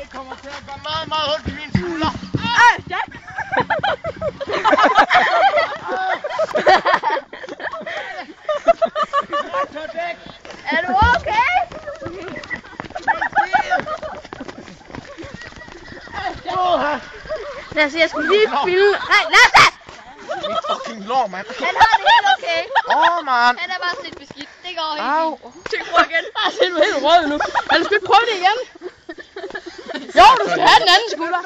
Det kommer til at gøre meget, meget ondt i mine skulder. Ja. Er du okay? Lasse, jeg skulle lige filme. Nej, Lasse! Det er fucking lår, mand. Han har det helt okay. Mand. Han er bare sådan lidt beskidt. Det går helt fint. Skal prøve igen? Jeg ser helt rød nu. Men du skal ikke prøve det igen. Jo, du skal have den anden skulder.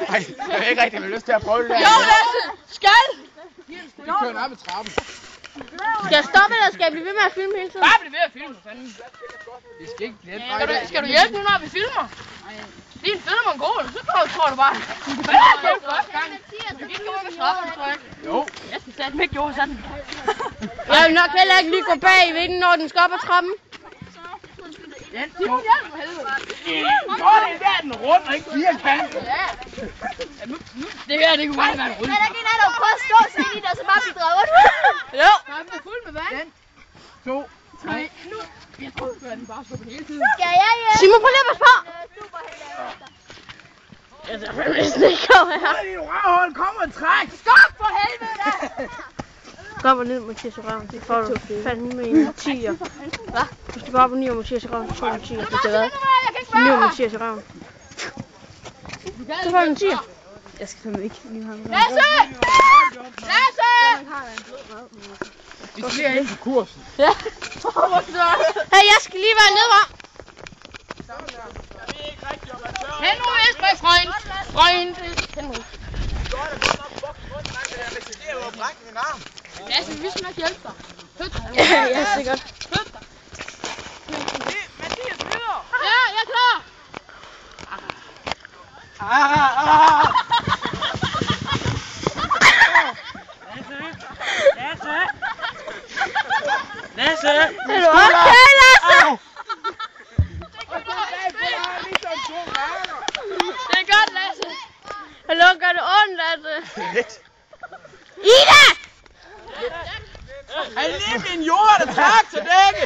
Nej, jeg har ikke rigtig lyst til at prøve det der. Jo, Lasse! Skal! Vi kører op ad trappen. Skal jeg stoppe, eller skal jeg blive ved med at filme hele tiden? Bare bliv ved at filme, for fanden. Vi skal ikke hjælpe. Skal du hjælpe nu, når vi filmer? Det er en fed mongol, så tror du bare. Hvad er det hjælp første gang? Du kan ikke gå med straffen, tror jeg. Jo. Jeg skal sætte mig gjorde sådan. Jeg vil nok heller ikke lige gå bag i den, når den skal op ad trappen. Ja, det må hjælpe for helvede. Så er det der den rundt og ikke firkantet. Ja. Det her, det kunne bare være en rulle. Men der kan der prøve at stå sig ind i det, og så bare blive drevet. Jo. Nej, den er fuld med vand. 2, 3. Nu. Jeg tror, at den bare skubber hele tiden. Skal jeg hjem? Simon, prøv lige at passe på. Superhelte. Jeg skal næsten ikke komme her. Din røvhul, kom og træk. Stop for helvede da! Gå op og ned, Mathias i røven. Det får du fandme en 10'er. Hvad? Hvis du går op og ned, Mathias i røven, så får du en 10'er. Hvis det er hvad? Ned, Mathias i røven. Så får du en 10'er. Jeg skal fandme ikke lige have den. Lasse! Lasse! Vi skal ind på kursen. Ja. Hey, jeg skal lige være nede, hva'? Hen nu, Esbjerg, frøen. Lasse, vi skal nok hjælpe dig. Ja, sikkert. Mathias, videre! Ja, jeg er klar! Lasse! Er du okay, Lasse? Det er godt, Lasse. Hallo, gør det ondt, Lasse? Lidt. Ida! Han lige min jord, tak til dække!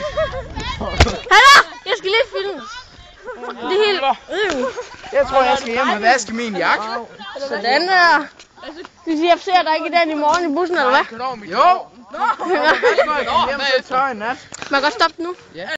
Hallo, jeg skal lige filme. Det er helt... Jeg tror, jeg skal hjem og vaske min jakke. Sådan der. Det siger, jeg ser dig ikke i den i morgen i bussen, eller hvad? Jo! Nå! Jeg skal hjem til tøj i nat. Man kan godt stoppe nu. Ja.